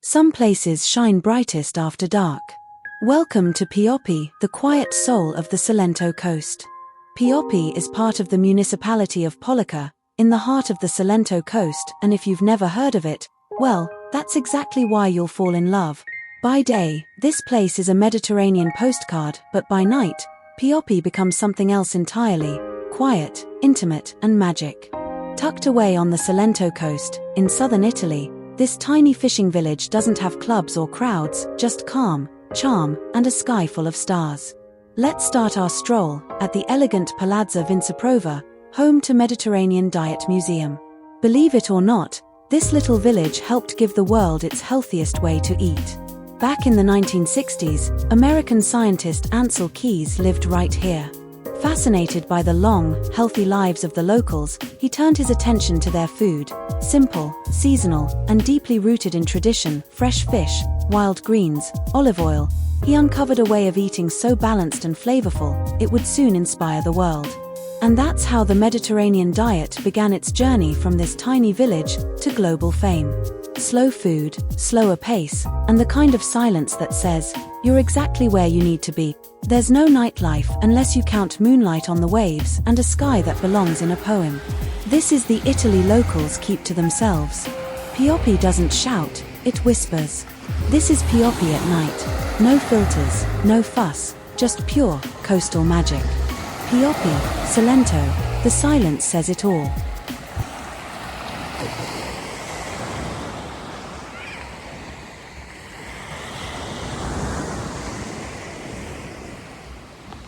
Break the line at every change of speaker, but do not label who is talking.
Some places shine brightest after dark. Welcome to PIOPPI, the quiet soul of the Cilento coast. PIOPPI is part of the municipality of Pollica, in the heart of the Cilento coast, and if you've never heard of it, well, that's exactly why you'll fall in love. By day, this place is a Mediterranean postcard, but by night, PIOPPI becomes something else entirely: quiet, intimate, and magic. Tucked away on the Cilento coast, in southern Italy, this tiny fishing village doesn't have clubs or crowds, just calm, charm, and a sky full of stars. Let's start our stroll at the elegant Palazzo Vinciprova, home to Mediterranean Diet Museum. Believe it or not, this little village helped give the world its healthiest way to eat. Back in the 1960s, American scientist Ancel Keys lived right here. Fascinated by the long, healthy lives of the locals, he turned his attention to their food: simple, seasonal, and deeply rooted in tradition: fresh fish, wild greens, olive oil. He uncovered a way of eating so balanced and flavorful, it would soon inspire the world. And that's how the Mediterranean diet began its journey from this tiny village to global fame. Slow food, slower pace, and the kind of silence that says, you're exactly where you need to be. There's no nightlife unless you count moonlight on the waves and a sky that belongs in a poem. This is the Italy locals keep to themselves. PIOPPI doesn't shout, it whispers. This is PIOPPI at night. No filters, no fuss, just pure, coastal magic. PIOPPI, Cilento, the silence says it all.